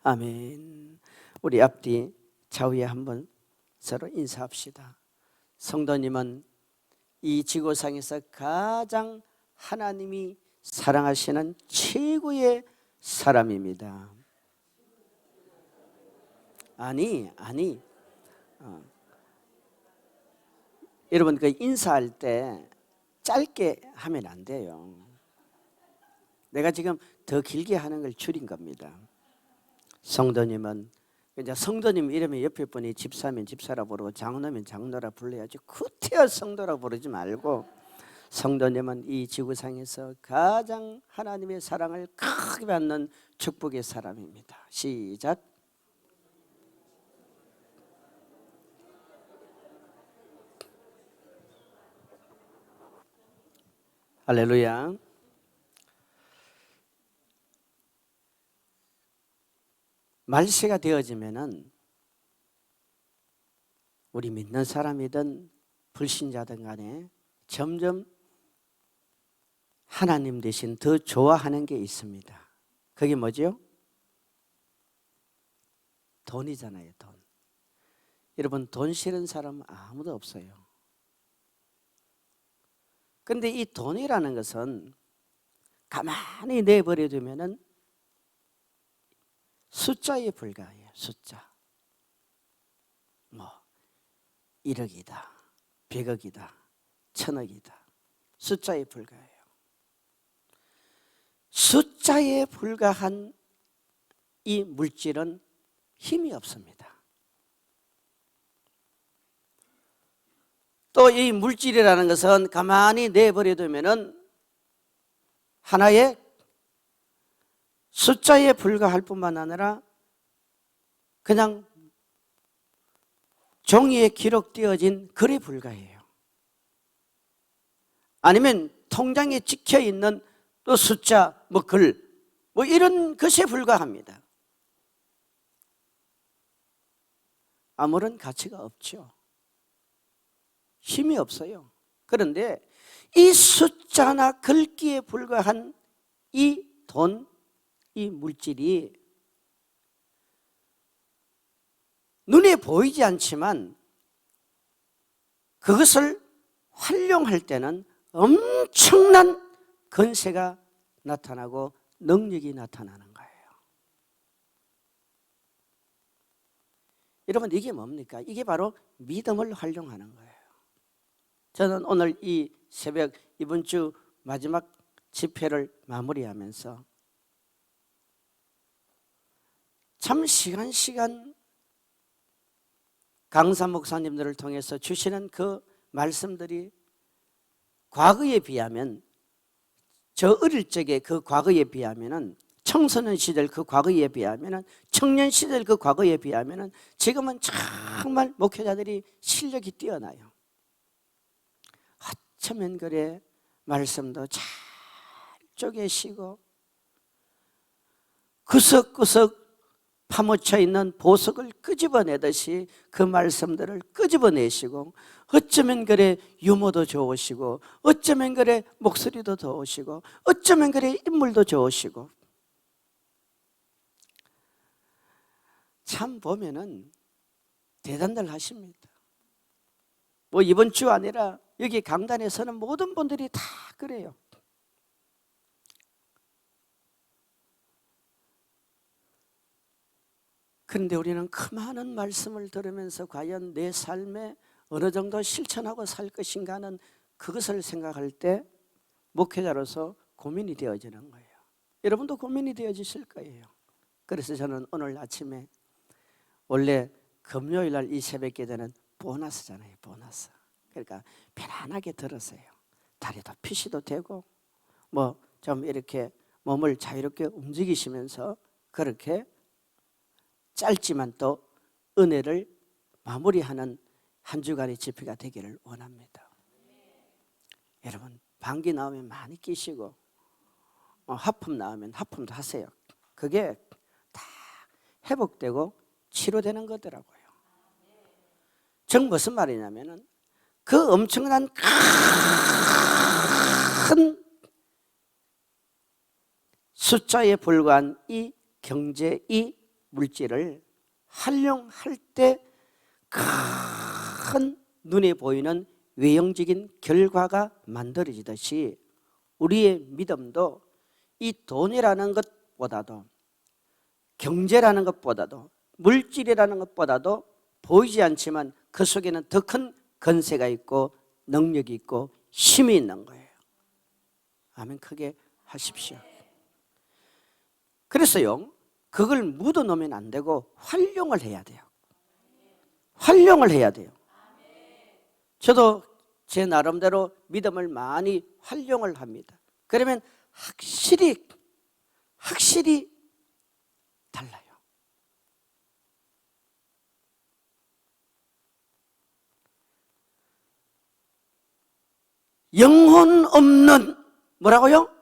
아멘. 우리 앞뒤 좌우에 한번 서로 인사합시다. 성도님은 이 지구상에서 가장 하나님이 사랑하시는 최고의 사람입니다. 아니 여러분, 그 인사할 때 짧게 하면 안 돼요. 내가 지금 더 길게 하는 걸 줄인 겁니다. 성도님은 이제 성도님 이름이 옆에 분이 집사면 집사라 부르고 장로면 장로라 불러야지, 구태여 성도라 부르지 말고, 성도님은 이 지구상에서 가장 하나님의 사랑을 크게 받는 축복의 사람입니다. 시작. 할렐루야. 말세가 되어지면은 우리 믿는 사람이든 불신자든 간에 점점 하나님 대신 더 좋아하는 게 있습니다. 그게 뭐죠? 돈이잖아요. 돈. 여러분, 돈 싫은 사람은 아무도 없어요. 그런데 이 돈이라는 것은 가만히 내버려 두면은 숫자에 불과해요. 숫자. 뭐 1억이다, 100억이다, 1000억이다. 숫자에 불과해요. 숫자에 불과한 이 물질은 힘이 없습니다. 또 이 물질이라는 것은 가만히 내버려 두면은 하나의 숫자에 불과할 뿐만 아니라 그냥 종이에 기록되어진 글에 불과해요. 아니면 통장에 찍혀 있는 또 숫자, 글, 이런 것에 불과합니다. 아무런 가치가 없죠. 힘이 없어요. 그런데 이 숫자나 글귀에 불과한 이 돈, 이 물질이 눈에 보이지 않지만 그것을 활용할 때는 엄청난 건세가 나타나고 능력이 나타나는 거예요. 여러분, 이게 뭡니까? 이게 바로 믿음을 활용하는 거예요. 저는 오늘 이 새벽, 이번 주 마지막 집회를 마무리하면서 참 시간 강사 목사님들을 통해서 주시는 그 말씀들이 과거에 비하면, 저 어릴 적에 그 과거에 비하면은, 청소년 시절 그 과거에 비하면은, 청년 시절 그 과거에 비하면은 지금은 정말 목회자들이 실력이 뛰어나요. 어쩌면 그래 말씀도 잘 쪼개시고 구석구석 파묻혀 있는 보석을 끄집어내듯이 그 말씀들을 끄집어내시고, 어쩌면 그래 유머도 좋으시고, 어쩌면 그래 목소리도 좋으시고, 어쩌면 그래 인물도 좋으시고, 참 보면은 대단들 하십니다. 이번 주 아니라 여기 강단에 서는 모든 분들이 다 그래요. 그런데 우리는 그 많은 말씀을 들으면서 과연 내 삶에 어느 정도 실천하고 살 것인가 하는 그것을 생각할 때 목회자로서 고민이 되어지는 거예요. 여러분도 고민이 되어지실 거예요. 그래서 저는 오늘 아침에, 원래 금요일 날 이 새벽 기도는 보너스잖아요. 보너스. 그러니까 편안하게 들었어요. 다리도 피시도 되고 좀 이렇게 몸을 자유롭게 움직이시면서 그렇게 짧지만 또 은혜를 마무리하는 한 주간의 집회가 되기를 원합니다. 여러분, 방귀 나오면 많이 끼시고 하품 나오면 하품도 하세요. 그게 다 회복되고 치료되는 거더라고요. 즉 무슨 말이냐면은, 그 엄청난 큰 숫자에 불과한 이 경제, 이 물질을 활용할 때 큰 눈에 보이는 외형적인 결과가 만들어지듯이 우리의 믿음도 이 돈이라는 것보다도 경제라는 것보다도 물질이라는 것보다도 보이지 않지만 그 속에는 더 큰 건세가 있고 능력이 있고 힘이 있는 거예요. 아멘. 크게 하십시오. 그래서요, 그걸 묻어놓으면 안 되고 활용을 해야 돼요. 활용을 해야 돼요. 저도 제 나름대로 믿음을 많이 활용을 합니다. 그러면 확실히 달라요. 영혼 없는 뭐라고요?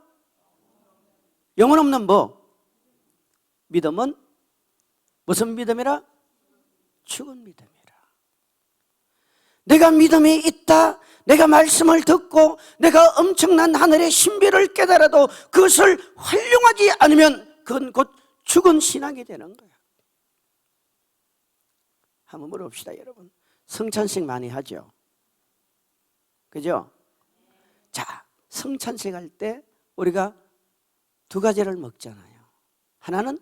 영혼 없는 뭐? 믿음은 무슨 믿음이라? 죽은 믿음이라. 내가 믿음이 있다, 내가 말씀을 듣고 내가 엄청난 하늘의 신비를 깨달아도 그것을 활용하지 않으면 그건 곧 죽은 신앙이 되는 거야. 한번 물어봅시다, 여러분. 성찬식 많이 하죠? 그죠? 자, 성찬식 할 때 우리가 두 가지를 먹잖아요. 하나는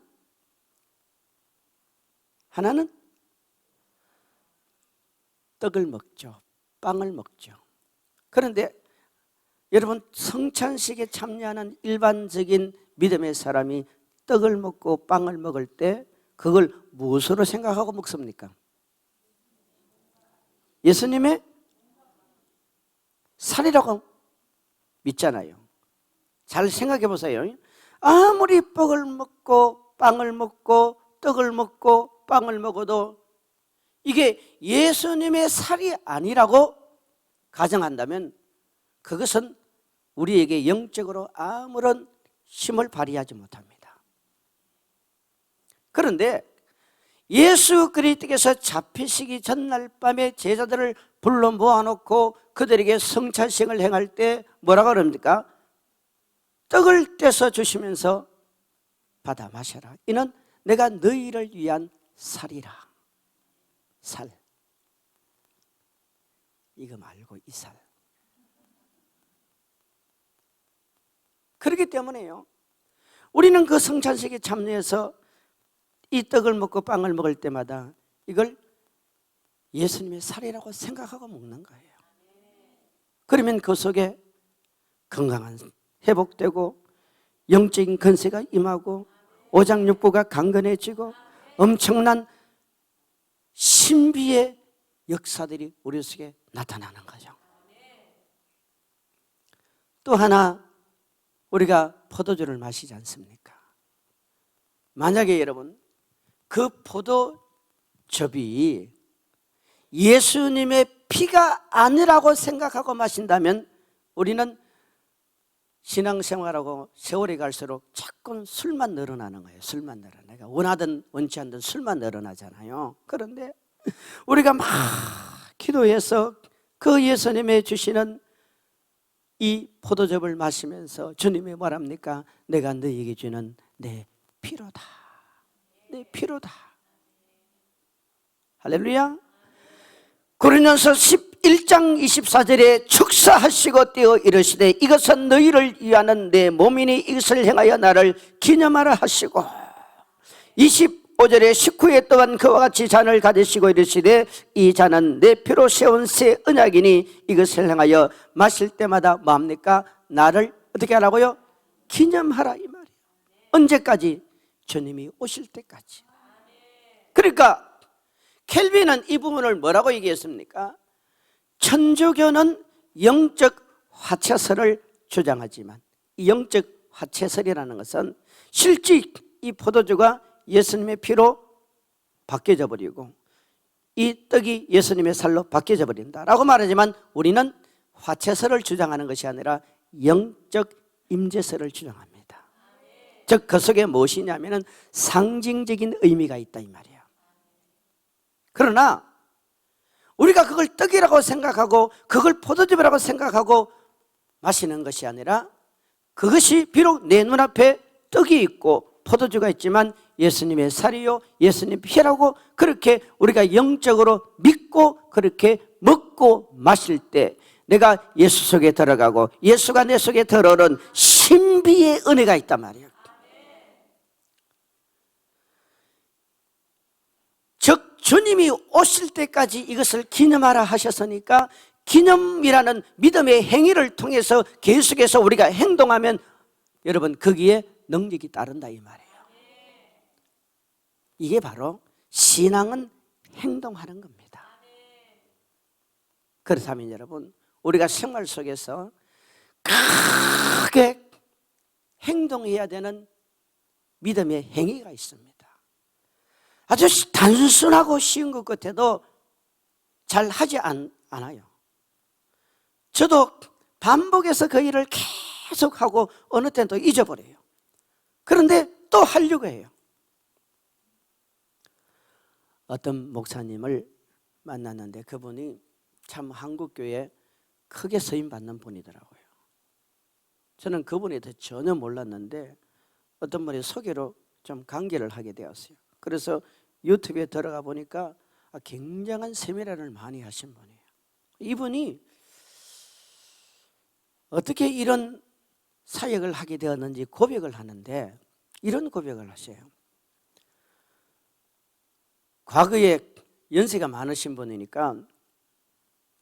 떡을 먹죠. 빵을 먹죠. 그런데 여러분, 성찬식에 참여하는 일반적인 믿음의 사람이 떡을 먹고 빵을 먹을 때 그걸 무엇으로 생각하고 먹습니까? 예수님의 살이라고 믿잖아요. 잘 생각해 보세요. 아무리 떡을 먹고 빵을 먹고 떡을 먹고 빵을 먹어도 이게 예수님의 살이 아니라고 가정한다면 그것은 우리에게 영적으로 아무런 힘을 발휘하지 못합니다. 그런데 예수 그리스도께서 잡히시기 전날 밤에 제자들을 불러 모아놓고 그들에게 성찬식을 행할 때 뭐라고 그럽니까? 떡을 떼서 주시면서 받아 마셔라. 이는 내가 너희를 위한 살이라. 살. 이거 말고 이 살. 그렇기 때문에요, 우리는 그 성찬식에 참여해서 이 떡을 먹고 빵을 먹을 때마다 이걸 예수님의 살이라고 생각하고 먹는 거예요. 그러면 그 속에 건강한 회복되고 영적인 건세가 임하고 오장육부가 강건해지고 엄청난 신비의 역사들이 우리 속에 나타나는 거죠. 또 하나, 우리가 포도주를 마시지 않습니까? 만약에 여러분 그 포도즙이 예수님의 피가 아니라고 생각하고 마신다면 우리는 신앙생활하고 세월이 갈수록 자꾸 술만 늘어나는 거예요. 술만 늘어나. 내가 원하든 원치 않든 술만 늘어나잖아요. 그런데 우리가 막 기도해서 그 예수님의 주시는 이 포도즙을 마시면서 주님이 뭐랍니까? 내가 너에게 주는 내 피로다. 내 피로다. 할렐루야. 고린도서 11장 24절에 축사하시고 떼어 이르시되 이것은 너희를 위하는 내 몸이니 이것을 행하여 나를 기념하라 하시고, 25절에 식후에 또한 그와 같이 잔을 가지시고 이르시되 이 잔은 내 피로 세운 새 언약이니 이것을 행하여 마실 때마다 뭡니까? 나를 어떻게 하라고요? 기념하라, 이 말이에요. 언제까지? 주님이 오실 때까지. 그러니까 켈빈은 이 부분을 뭐라고 얘기했습니까? 천주교는 영적 화채설을 주장하지만 이 영적 화채설이라는 것은 실제 이 포도주가 예수님의 피로 바뀌어져 버리고 이 떡이 예수님의 살로 바뀌어져 버린다라고 말하지만 우리는 화채설을 주장하는 것이 아니라 영적 임재설을 주장합니다. 즉 그 속에 무엇이냐면 상징적인 의미가 있다, 이 말이에요. 그러나 우리가 그걸 떡이라고 생각하고 그걸 포도즙이라고 생각하고 마시는 것이 아니라 그것이 비록 내 눈앞에 떡이 있고 포도주가 있지만 예수님의 살이요 예수님 피라고 그렇게 우리가 영적으로 믿고 그렇게 먹고 마실 때 내가 예수 속에 들어가고 예수가 내 속에 들어오는 신비의 은혜가 있단 말이에요. 즉 주님이 오실 때까지 이것을 기념하라 하셨으니까 기념이라는 믿음의 행위를 통해서 계속해서 우리가 행동하면 여러분 거기에 능력이 따른다 이 말이에요. 이게 바로 신앙은 행동하는 겁니다. 그렇다면 여러분 우리가 생활 속에서 크게 행동해야 되는 믿음의 행위가 있습니다. 아주 단순하고 쉬운 것 같아도 잘 하지 않아요. 저도 반복해서 그 일을 계속하고 어느 때는 또 잊어버려요. 그런데 또 하려고 해요. 어떤 목사님을 만났는데 그분이 참 한국교회에 크게 쓰임받는 분이더라고요. 저는 그분에 대해 전혀 몰랐는데 어떤 분이 소개로 좀 관계를 하게 되었어요. 그래서 유튜브에 들어가 보니까 굉장한 세미나를 많이 하신 분이에요. 이분이 어떻게 이런 사역을 하게 되었는지 고백을 하는데 이런 고백을 하세요. 과거에 연세가 많으신 분이니까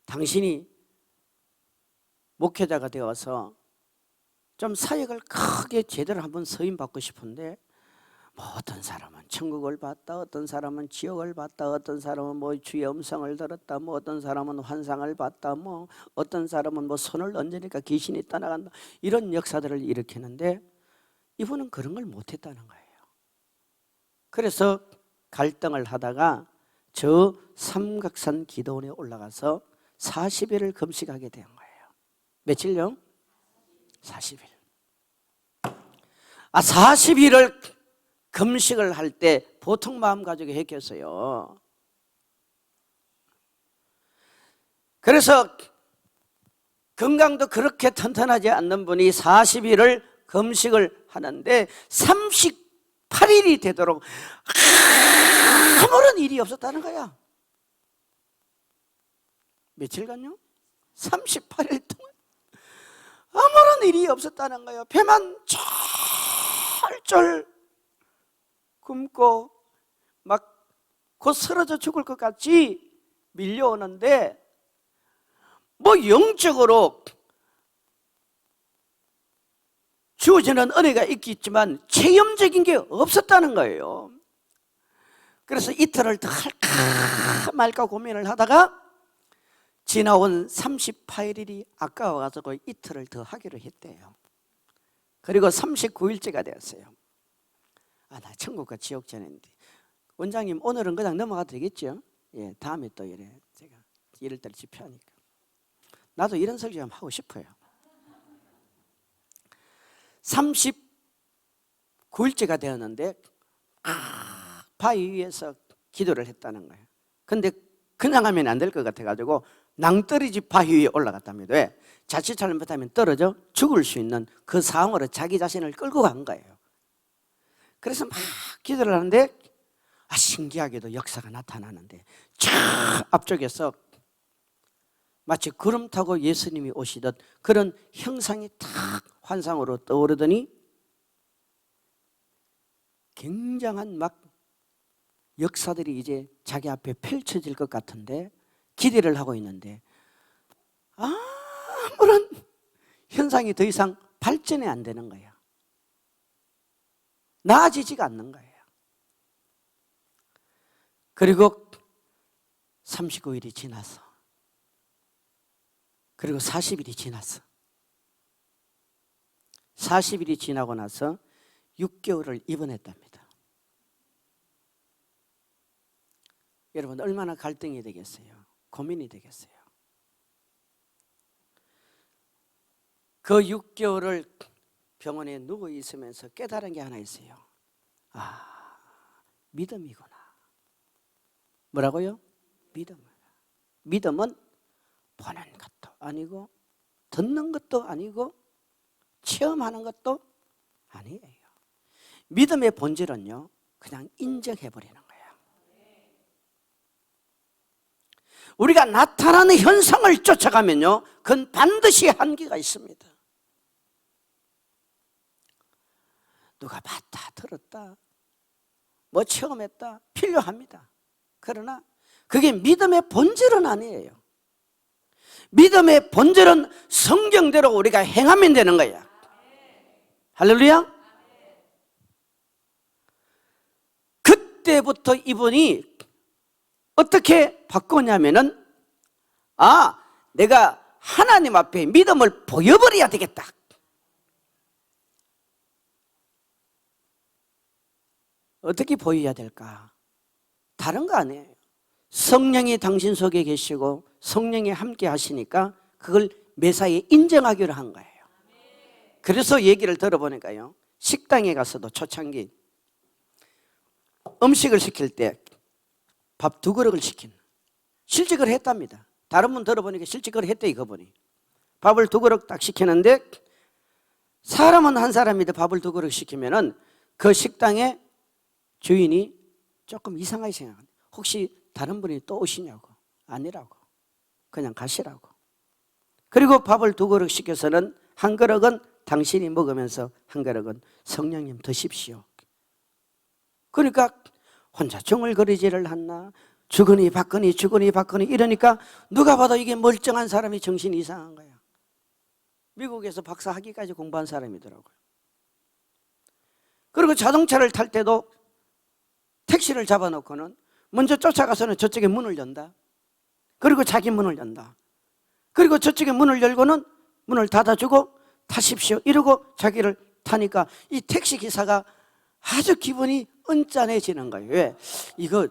당신이 목회자가 되어서 좀 사역을 크게 제대로 한번 서임받고 싶은데 뭐 어떤 사람은 천국을 봤다, 어떤 사람은 지옥을 봤다, 어떤 사람은 뭐 주의 음성을 들었다, 뭐 어떤 사람은 환상을 봤다, 뭐 어떤 사람은 뭐 손을 얹으니까 귀신이 떠나간다, 이런 역사들을 일으키는데 이분은 그런 걸 못했다는 거예요. 그래서 갈등을 하다가 저 삼각산 기도원에 올라가서 40일을 금식하게 된 거예요. 며칠요? 40일. 40일을 금식을 할 때 보통 마음 가지고 했겠어요. 그래서 건강도 그렇게 튼튼하지 않는 분이 40일을 금식을 하는데 38일이 되도록 아무런 일이 없었다는 거야. 며칠간요? 38일 동안 아무런 일이 없었다는 거예요. 배만 쫄쫄 굶고 막 곧 쓰러져 죽을 것 같이 밀려오는데 뭐 영적으로 주어지는 은혜가 있겠지만 체험적인 게 없었다는 거예요. 그래서 이틀을 더 할까 말까 고민을 하다가 지나온 38일이 아까워가지고 이틀을 더 하기로 했대요. 그리고 39일째가 되었어요. 나 천국과 지옥 전인데 원장님 오늘은 그냥 넘어가도 되겠죠? 예, 다음에 또 이래 제가 이럴 때를 집회하니까 나도 이런 설교 좀 하고 싶어요. 39일째가 되었는데 바위 위에서 기도를 했다는 거예요. 근데 그냥 하면 안 될 것 같아가지고 낭떠러지 바위 위에 올라갔답니다. 왜? 자칫 잘못하면 떨어져 죽을 수 있는 그 상황으로 자기 자신을 끌고 간 거예요. 그래서 막 기도를 하는데 신기하게도 역사가 나타나는데 저 앞쪽에서 마치 구름 타고 예수님이 오시듯 그런 형상이 탁 환상으로 떠오르더니 굉장한 막 역사들이 이제 자기 앞에 펼쳐질 것 같은데 기대를 하고 있는데 아무런 현상이 더 이상 발전이 안 되는 거예요. 나아지지가 않는 거예요. 그리고 39일이 지나서 그리고 40일이 지났어. 40일이 지나고 나서 6개월을 입원했답니다. 여러분 얼마나 갈등이 되겠어요? 고민이 되겠어요? 그 6개월을 병원에 누워 있으면서 깨달은 게 하나 있어요. 믿음이구나. 뭐라고요? 믿음은 보는 것도 아니고 듣는 것도 아니고 체험하는 것도 아니에요. 믿음의 본질은요 그냥 인정해버리는 거예요. 우리가 나타나는 현상을 쫓아가면요, 그건 반드시 한계가 있습니다. 누가 봤다 들었다 뭐 체험했다 필요합니다. 그러나 그게 믿음의 본질은 아니에요. 믿음의 본질은 성경대로 우리가 행하면 되는 거야. 할렐루야. 그때부터 이분이 어떻게 바꾸냐면은, 내가 하나님 앞에 믿음을 보여버려야 되겠다. 어떻게 보여야 될까? 다른 거 아니에요. 성령이 당신 속에 계시고 성령이 함께 하시니까 그걸 매사에 인정하기로 한 거예요. 그래서 얘기를 들어보니까요, 식당에 가서도 초창기 음식을 시킬 때 밥 2그릇을 시킨, 실제 그걸 했답니다. 다른 분 들어보니까 실제 그걸 했대. 그분이 밥을 2그릇 딱 시키는데, 사람은 한 사람인데 밥을 2그릇 시키면은 그 식당의 주인이 조금 이상하게 생각합니다. 혹시 다른 분이 또 오시냐고. 아니라고, 그냥 가시라고. 그리고 밥을 2그릇 시켜서는 한 그릇은 당신이 먹으면서 한 그릇은 성령님 드십시오. 그러니까 혼자 중얼거리지를 않나, 주거니 받거니 주거니 받거니 이러니까 누가 봐도 이게 멀쩡한 사람이 정신이 이상한 거야. 미국에서 박사 학위까지 공부한 사람이더라고요. 그리고 자동차를 탈 때도 택시를 잡아놓고는 먼저 쫓아가서는 저쪽에 문을 연다. 그리고 자기 문을 연다. 그리고 저쪽에 문을 열고는 문을 닫아주고 타십시오 이러고 자기를 타니까 이 택시 기사가 아주 기분이 언짢아지는 거예요. 왜? 이거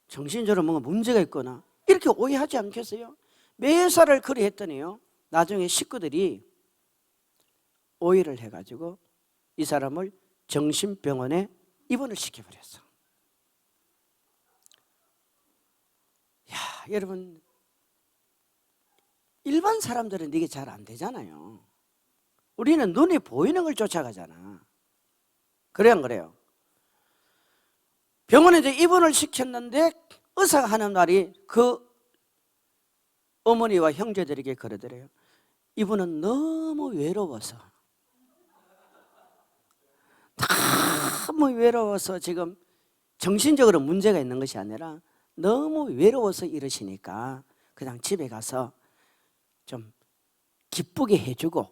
정신적으로 뭔가 문제가 있거나 이렇게 오해하지 않겠어요? 매사를 그리 했더니요, 나중에 식구들이 오해를 해가지고 이 사람을 정신병원에 입원을 시켜버렸어. 야, 여러분, 일반 사람들은 이게 잘 안 되잖아요. 우리는 눈에 보이는 걸 쫓아가잖아. 그래요, 안 그래요? 병원에 이제 입원을 시켰는데 의사가 하는 말이 그 어머니와 형제들에게 그러더래요. 이분은 너무 외로워서, 너무 외로워서 지금 정신적으로 문제가 있는 것이 아니라 너무 외로워서 이러시니까 그냥 집에 가서 좀 기쁘게 해주고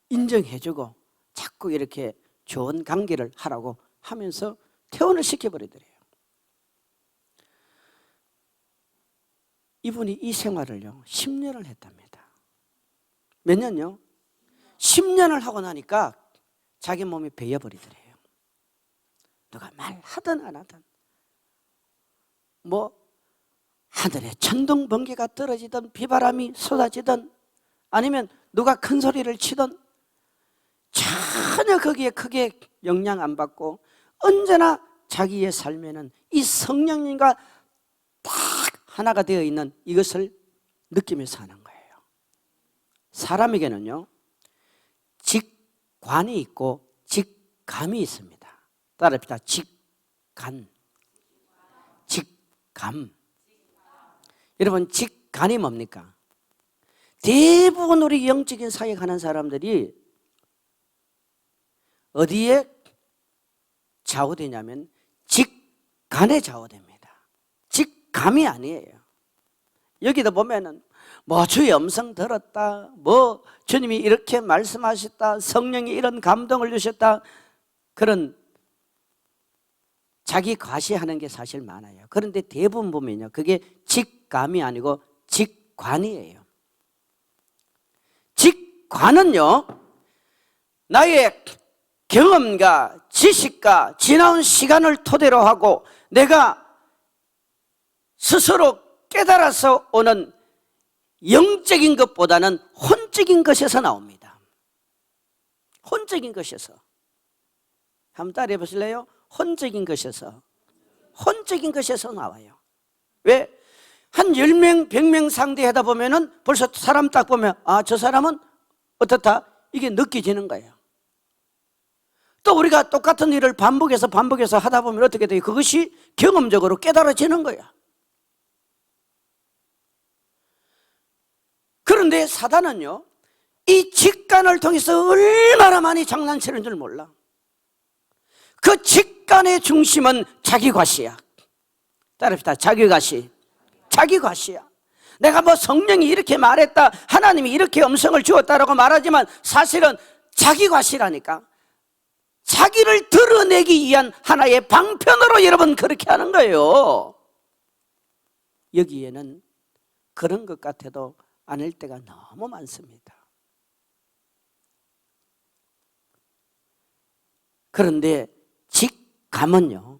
인정해주고 자꾸 이렇게 좋은 관계를 하라고 하면서 퇴원을 시켜버리더래요. 이분이 이 생활을요 10년을 했답니다. 몇 년요? 10년을 하고 나니까 자기 몸이 베어버리더래요. 누가 말하든 안 하든, 뭐 하늘에 천둥 번개가 떨어지든 비바람이 쏟아지든 아니면 누가 큰 소리를 치든 전혀 거기에 크게 영향 안 받고 언제나 자기의 삶에는 이 성령님과 딱 하나가 되어 있는 이것을 느끼면서 사는 거예요. 사람에게는요 직관이 있고 직감이 있습니다. 따라합시다. 직감. 여러분, 직감이 뭡니까? 대부분 우리 영적인 사역하는 사람들이 어디에 좌우되냐면 직간에 좌우됩니다. 직감이 아니에요. 여기도 보면은 뭐 주의 음성 들었다, 뭐 주님이 이렇게 말씀하셨다, 성령이 이런 감동을 주셨다, 그런 자기 과시하는 게 사실 많아요. 그런데 대부분 보면요 그게 직감이 아니고 직관이에요. 직관은요 나의 경험과 지식과 지나온 시간을 토대로 하고 내가 스스로 깨달아서 오는 영적인 것보다는 혼적인 것에서 나옵니다. 혼적인 것에서. 한번 따라해 보실래요? 혼적인 것에서 나와요. 왜? 한 10명, 100명 상대하다 보면은 벌써 사람 딱 보면 저 사람은 어떻다? 이게 느껴지는 거예요. 또 우리가 똑같은 일을 반복해서 하다 보면 어떻게 돼요? 그것이 경험적으로 깨달아지는 거야. 그런데 사단은요, 이 직관을 통해서 얼마나 많이 장난치는 줄 몰라. 그 직관의 중심은 자기과시야. 따릅시다. 자기과시. 자기과시야. 내가 뭐 성령이 이렇게 말했다, 하나님이 이렇게 음성을 주었다라고 말하지만 사실은 자기과시라니까. 자기를 드러내기 위한 하나의 방편으로 여러분 그렇게 하는 거예요. 여기에는 그런 것 같아도 아닐 때가 너무 많습니다. 그런데 직감은요,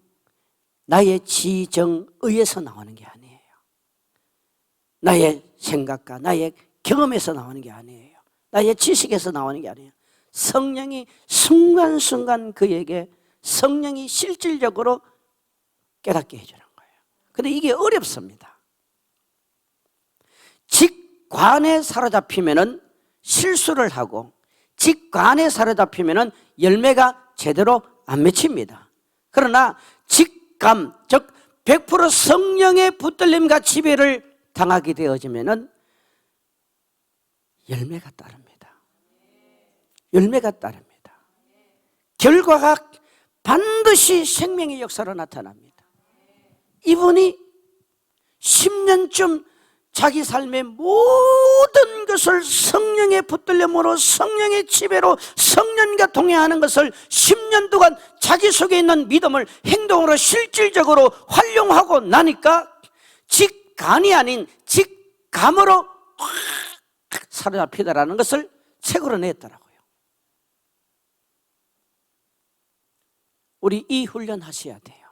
나의 지정의에서 나오는 게 아니에요. 나의 생각과 나의 경험에서 나오는 게 아니에요. 나의 지식에서 나오는 게 아니에요. 성령이 순간순간 그에게 성령이 실질적으로 깨닫게 해주는 거예요. 그런데 이게 어렵습니다. 직관에 사로잡히면은 실수를 하고, 직관에 사로잡히면은 열매가 제대로 안 맺힙니다. 그러나 직감, 즉 100% 성령의 붙들림과 지배를 당하게 되어지면은 열매가 따릅니다. 열매가 따릅니다. 결과가 반드시 생명의 역사로 나타납니다. 이분이 10년쯤 자기 삶의 모든 것을 성령의 붙들림으로, 성령의 지배로, 성령과 동행하는 것을 10년 동안 자기 속에 있는 믿음을 행동으로 실질적으로 활용하고 나니까 직관이 아닌 직감으로 확 사로잡히다라는 것을 책으로 냈더라고요. 우리 이 훈련 하셔야 돼요.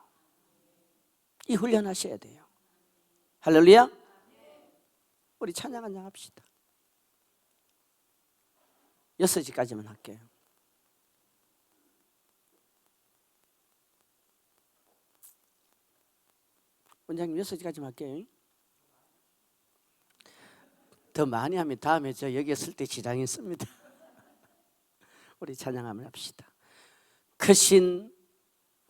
이 훈련 하셔야 돼요. 할렐루야. 우리 찬양 한장 합시다. 6시까지만 할게요. 원장님 6시까지만 할게요. 더 많이 하면 다음에 저 여기 있을 때 지장이 있습니다. 우리 찬양 한번 합시다. 크신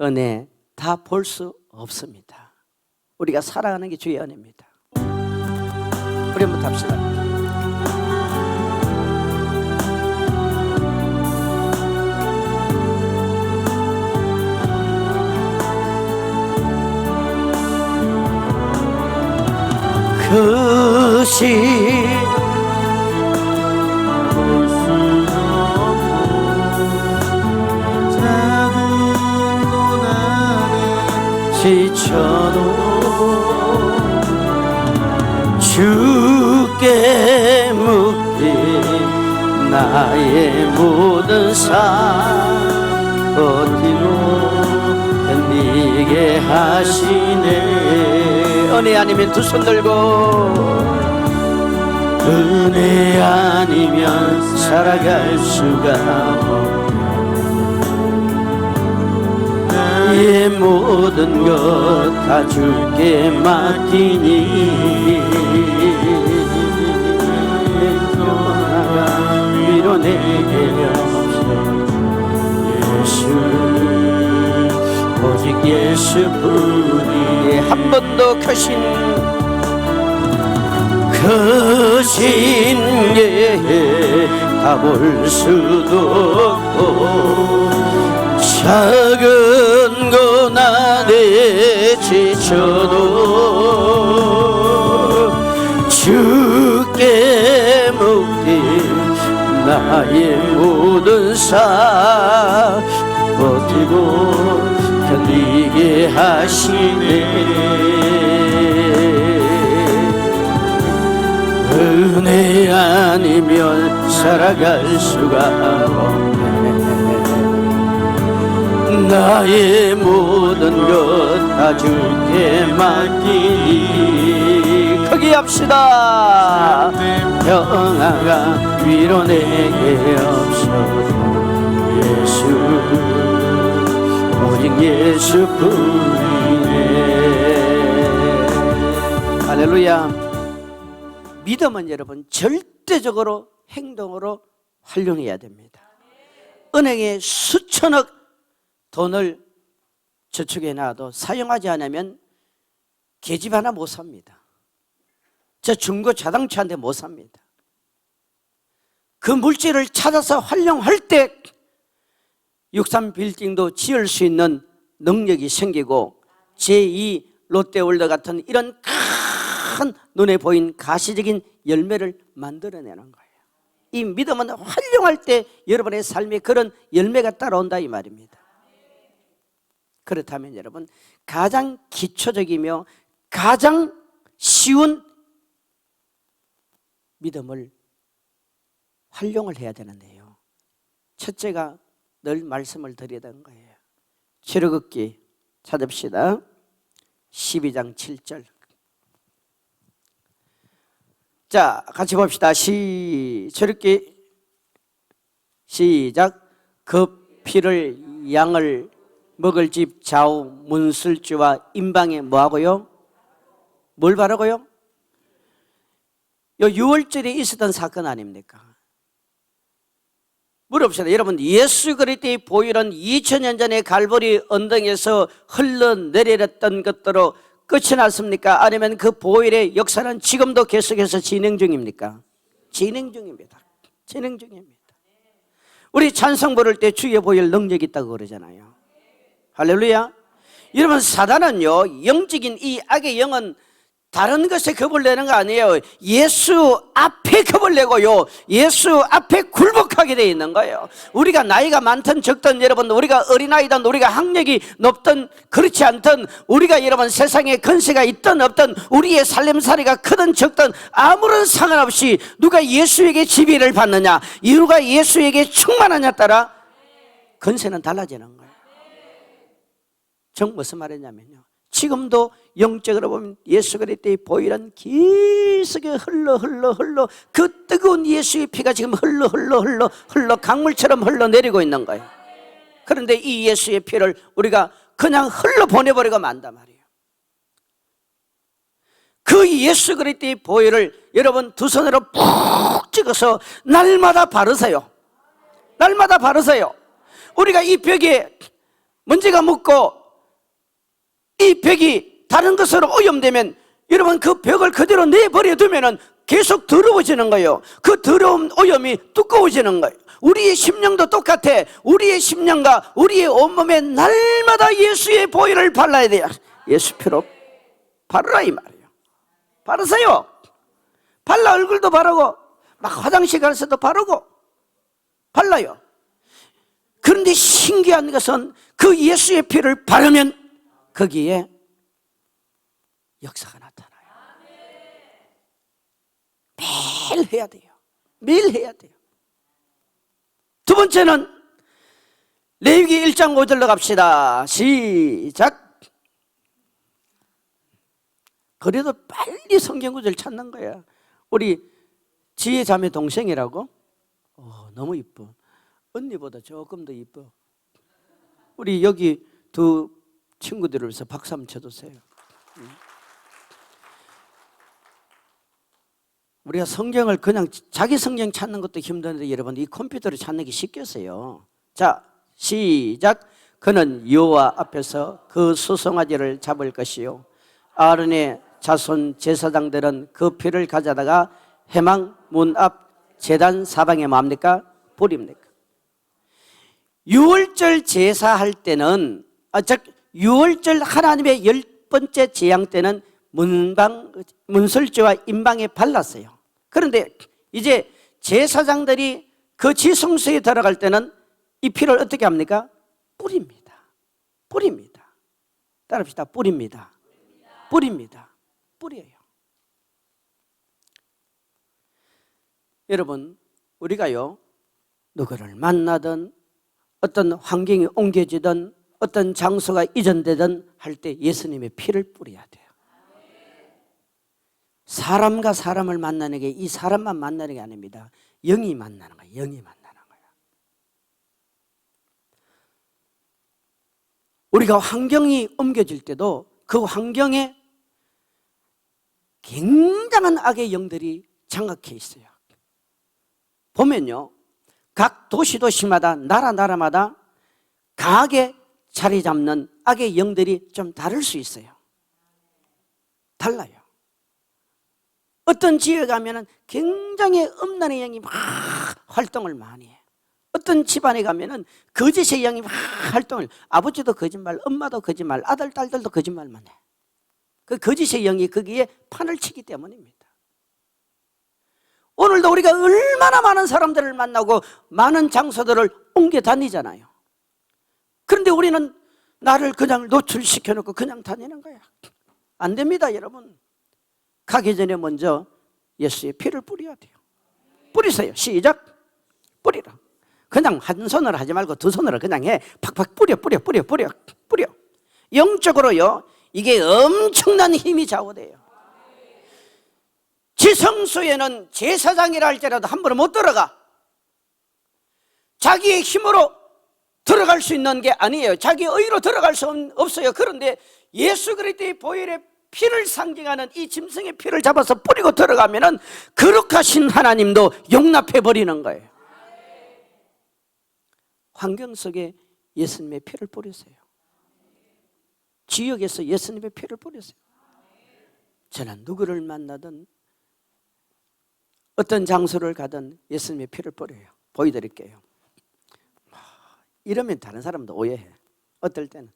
은혜 다 볼 수 없습니다. 우리가 살아가는 게 주의 은혜입니다. 우리 한번 합시다. 크신 지쳐도 주께 묶인 나의 모든 삶 버티고 견디게 하시네. 은혜 아니면 두 손 들고, 은혜 아니면 살아갈 수가 없네. 나의 모든 것 다 주께 맡기니 전하가 위로 내게 없어. 예수 오직 예수뿐이 한 번도 크신 예 가볼 수도 없고, 작은 고난에 지쳐도 주께 묶인 나의 모든 삶 버티고 견디게 하시네. 은혜 아니면 살아갈 수가 없네. 나의 모든 것 다 주께 맡기니 크게 합시다. 평화가 위로 내게 없어도 예수 오직 예수뿐이네. 할렐루야. 믿음은 여러분 절대적으로 행동으로 활용해야 됩니다. 은행에 수천억 돈을 저축해 놔도 사용하지 않으면 계집 하나 못 삽니다. 저 중고 자동차 한 대 못 삽니다. 그 물질을 찾아서 활용할 때 63빌딩도 지을 수 있는 능력이 생기고 제2 롯데월드 같은 이런 큰 눈에 보인 가시적인 열매를 만들어내는 거예요. 이 믿음은 활용할 때 여러분의 삶에 그런 열매가 따라온다 이 말입니다. 그렇다면 여러분, 가장 기초적이며 가장 쉬운 믿음을 활용을 해야 되는데요, 첫째가 늘 말씀을 드리던 거예요. 출애굽기 찾읍시다. 12장 7절. 자, 같이 봅시다. 출애굽기 시작. 그 피를 양을 먹을 집 좌우 문술주와 임방에 뭐하고요? 뭘 바르고요? 요 6월절에 있었던 사건 아닙니까? 물어봅시다. 여러분, 예수 그리스도의 보혈은 2000년 전에 갈보리 언덕에서 흘러내렸던 것으로 끝이 났습니까? 아니면 그 보혈의 역사는 지금도 계속해서 진행 중입니까? 진행 중입니다. 진행 중입니다. 우리 찬송 부를 때 주의 보혈 능력이 있다고 그러잖아요. 할렐루야. 여러분, 사단은요, 영적인 이 악의 영은 다른 것에 겁을 내는 거 아니에요. 예수 앞에 겁을 내고요, 예수 앞에 굴복하게 되어 있는 거예요. 우리가 나이가 많든 적든, 여러분, 우리가 어린아이든 우리가 학력이 높든 그렇지 않든, 우리가 여러분 세상에 건세가 있든 없든, 우리의 살림살이가 크든 적든 아무런 상관없이 누가 예수에게 지배를 받느냐, 누가 예수에게 충만하냐에 따라 건세는 달라지는 거예요. 정 무슨 말이냐면요, 지금도 영적으로 보면 예수 그리스도의 보혈은 계속 흘러 그 뜨거운 예수의 피가 지금 흘러 강물처럼 흘러내리고 있는 거예요. 그런데 이 예수의 피를 우리가 그냥 흘러 보내버리고 만단 말이에요. 그 예수 그리스도의 보혈을 여러분 두 손으로 푹 찍어서 날마다 바르세요. 날마다 바르세요. 우리가 이 벽에 먼지가 묻고 이 벽이 다른 것으로 오염되면 여러분 그 벽을 그대로 내버려 두면 계속 더러워지는 거예요. 그 더러운 오염이 두꺼워지는 거예요. 우리의 심령도 똑같아. 우리의 심령과 우리의 온몸에 날마다 예수의 보혈을 발라야 돼요. 예수 피로 바르라 이 말이에요. 바르세요. 발라. 얼굴도 바르고 막 화장실 가서도 바르고 발라요. 그런데 신기한 것은 그 예수의 피를 바르면 거기에 역사가 나타나요. 매일 해야 돼요. 매일 해야 돼요. 두 번째는 레위기 1장 5절로 갑시다. 시작. 그래도 빨리 성경 구절 찾는 거야. 우리 지혜 자매 동생이라고? 너무 이뻐. 언니보다 조금 더 이뻐. 우리 여기 두 친구들을 위해서 박수 한번 쳐주세요. 우리가 성경을 그냥 자기 성경 찾는 것도 힘드는데 여러분 이 컴퓨터를 찾는 게 쉽겠어요. 자, 시작. 그는 여호와 앞에서 그 수송아지를 잡을 것이요, 아론의 자손 제사장들은 그 피를 가져다가 회막 문 앞 제단 사방에 뭡니까? 뿌립니까? 유월절 제사할 때는 즉 6월절 하나님의 10번째 재앙 때는 문설주와 임방에 발랐어요. 그런데 이제 제사장들이 그 지성소에 들어갈 때는 이 피를 어떻게 합니까? 뿌립니다. 뿌립니다. 따라합시다. 뿌립니다. 뿌립니다. 뿌려요. 여러분, 우리가요, 누구를 만나든 어떤 환경이 옮겨지든 어떤 장소가 이전되든 할 때 예수님의 피를 뿌려야 돼요. 사람과 사람을 만나는 게 이 사람만 만나는 게 아닙니다. 영이 만나는 거예요. 영이 만나는 거예요. 우리가 환경이 옮겨질 때도 그 환경에 굉장한 악의 영들이 장악해 있어요. 보면요, 각 도시마다 나라마다 강하게 자리 잡는 악의 영들이 좀 다를 수 있어요. 달라요. 어떤 지역에 가면은 굉장히 음란의 영이 막 활동을 많이 해요. 어떤 집안에 가면은 거짓의 영이 막 활동을, 아버지도 거짓말, 엄마도 거짓말, 아들, 딸들도 거짓말만 해. 그 거짓의 영이 거기에 판을 치기 때문입니다. 오늘도 우리가 얼마나 많은 사람들을 만나고 많은 장소들을 옮겨 다니잖아요. 그런데 우리는 나를 그냥 노출시켜 놓고 그냥 다니는 거야. 안 됩니다, 여러분. 가기 전에 먼저 예수의 피를 뿌려야 돼요. 뿌리세요. 시작. 뿌리라. 그냥 한 손으로 하지 말고 두 손으로 그냥 해. 팍팍 뿌려. 영적으로요, 이게 엄청난 힘이 좌우돼요. 지성소에는 제사장이라 할지라도 함부로 못 들어가. 자기의 힘으로 들어갈 수 있는 게 아니에요. 자기의 의로 들어갈 수 없어요. 그런데 예수 그리스도의 보혈의 피를 상징하는 이 짐승의 피를 잡아서 뿌리고 들어가면은 거룩하신 하나님도 용납해 버리는 거예요. 환경 속에 예수님의 피를 뿌리세요. 지역에서 예수님의 피를 뿌리세요. 저는 누구를 만나든 어떤 장소를 가든 예수님의 피를 뿌려요. 보여드릴게요. 이러면 다른 사람도 오해해. 어떨 때는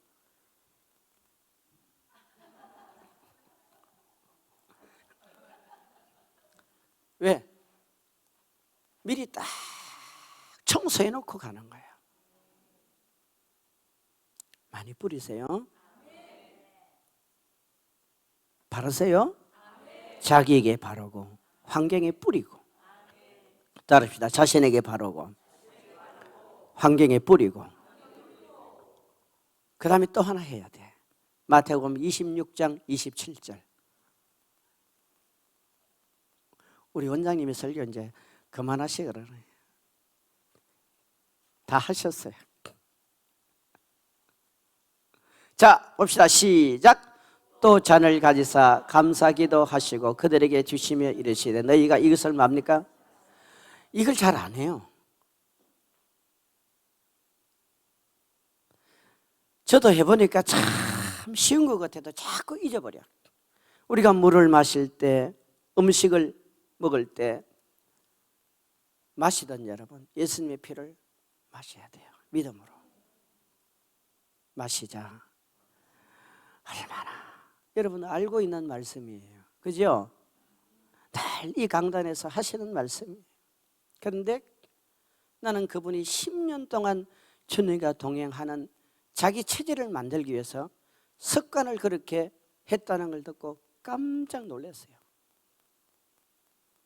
왜? 미리 딱 청소해 놓고 가는 거예요. 많이 뿌리세요. 바르세요. 자기에게 바르고 환경에 뿌리고. 따릅시다. 자신에게 바르고 환경에 뿌리고. 그 다음에 또 하나 해야 돼. 마태복음 26장 27절. 우리 원장님이 설교 이제 그만하시고 그러네. 다 하셨어요. 자, 봅시다. 시작. 또 잔을 가지사 감사기도 하시고 그들에게 주시며 이르시되 너희가 이것을 뭡니까? 이걸 잘 안 해요. 저도 해보니까 참 쉬운 것 같아도 자꾸 잊어버려. 우리가 물을 마실 때, 음식을 먹을 때 마시던 여러분, 예수님의 피를 마셔야 돼요. 믿음으로 마시자. 얼마나 여러분 알고 있는 말씀이에요. 그죠? 늘 이 강단에서 하시는 말씀이에요. 그런데 나는 그분이 10년 동안 주님과 동행하는 자기 체질을 만들기 위해서 습관을 그렇게 했다는 걸 듣고 깜짝 놀랐어요.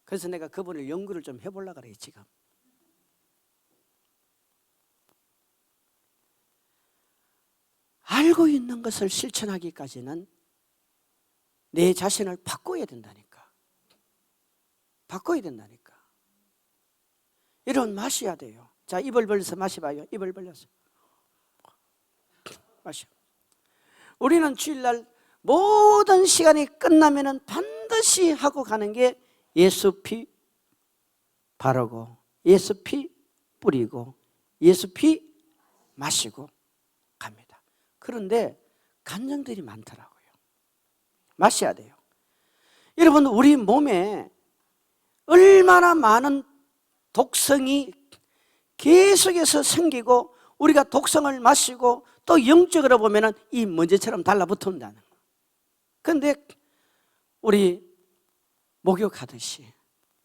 그래서 내가 그분을 연구를 좀 해보려고 그래요. 지금 알고 있는 것을 실천하기까지는 내 자신을 바꿔야 된다니까. 바꿔야 된다니까. 이런 마셔야 돼요. 자, 입을 벌려서 마셔봐요. 입을 벌려서 마셔. 우리는 주일날 모든 시간이 끝나면은 반드시 하고 가는 게 예수 피 바르고 예수 피 뿌리고 예수 피 마시고 갑니다. 그런데 간증들이 많더라고요. 마셔야 돼요. 여러분, 우리 몸에 얼마나 많은 독성이 계속해서 생기고 우리가 독성을 마시고 또 영적으로 보면은 이 먼지처럼 달라붙는다는 거예요. 그런데 우리 목욕하듯이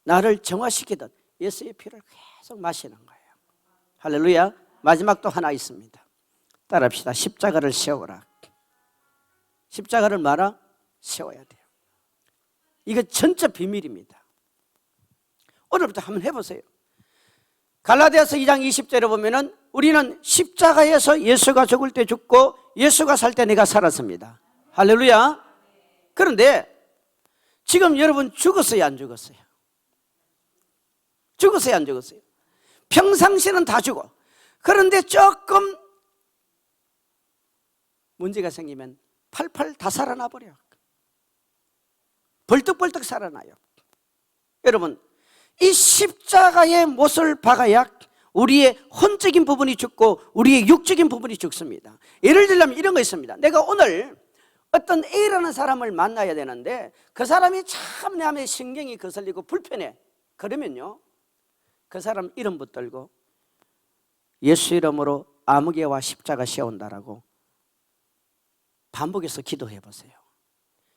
나를 정화시키듯 예수의 피를 계속 마시는 거예요. 할렐루야. 마지막 또 하나 있습니다. 따라합시다. 십자가를 세워라. 십자가를 말아 세워야 돼요. 이거 전체 비밀입니다. 오늘부터 한번 해보세요. 갈라디아서 2장 20절에 보면은 우리는 십자가에서 예수가 죽을 때 죽고 예수가 살 때 내가 살았습니다. 할렐루야. 그런데 지금 여러분 죽었어요, 안 죽었어요? 죽었어요, 안 죽었어요? 평상시는 다 죽어. 그런데 조금 문제가 생기면 팔팔 다 살아나 버려. 벌떡벌떡 살아나요. 여러분, 이 십자가의 못을 박아야 우리의 혼적인 부분이 죽고 우리의 육적인 부분이 죽습니다. 예를 들면 이런 거 있습니다. 내가 오늘 어떤 A라는 사람을 만나야 되는데 그 사람이 참 내 안에 신경이 거슬리고 불편해. 그러면요, 그 사람 이름 붙들고 예수 이름으로 아무개와 십자가 씌운다라고 반복해서 기도해 보세요.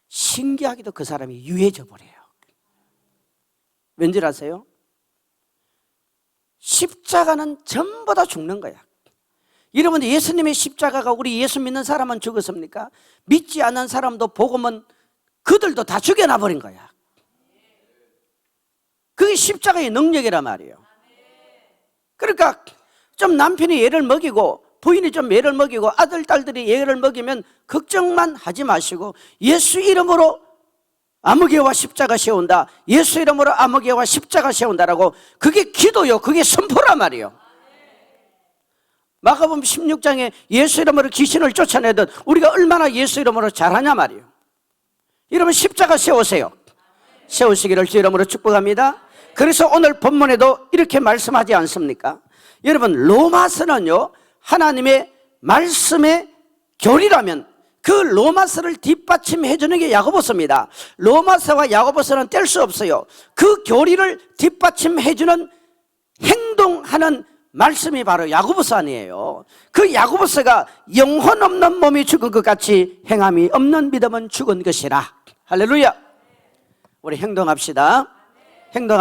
신기하게도 그 사람이 유해져 버려요. 왠지 아세요? 십자가는 전부 다 죽는 거야. 여러분, 예수님의 십자가가 우리 예수 믿는 사람은 죽었습니까? 믿지 않는 사람도 복음은 그들도 다 죽여놔버린 거야. 그게 십자가의 능력이란 말이에요. 그러니까 좀 남편이 애를 먹이고 부인이 좀 애를 먹이고 아들, 딸들이 애를 먹이면 걱정만 하지 마시고 예수 이름으로 아무개와 십자가 세운다, 예수 이름으로 아무개와 십자가 세운다라고, 그게 기도요, 그게 선포란 말이에요. 마가복음 16장에 예수 이름으로 귀신을 쫓아내듯 우리가 얼마나 예수 이름으로 잘하냐 말이에요. 여러분, 십자가 세우세요. 세우시기를 주 이름으로 축복합니다. 그래서 오늘 본문에도 이렇게 말씀하지 않습니까? 여러분, 로마서는요, 하나님의 말씀의 교리라면 그 로마서를 뒷받침해 주는 게 야고보서입니다. 로마서와 야고보서는 뗄 수 없어요. 그 교리를 뒷받침해 주는 행동하는 말씀이 바로 야고보서 아니에요. 그 야고보서가 영혼 없는 몸이 죽은 것 같이 행함이 없는 믿음은 죽은 것이라. 할렐루야. 우리 행동합시다. 행동.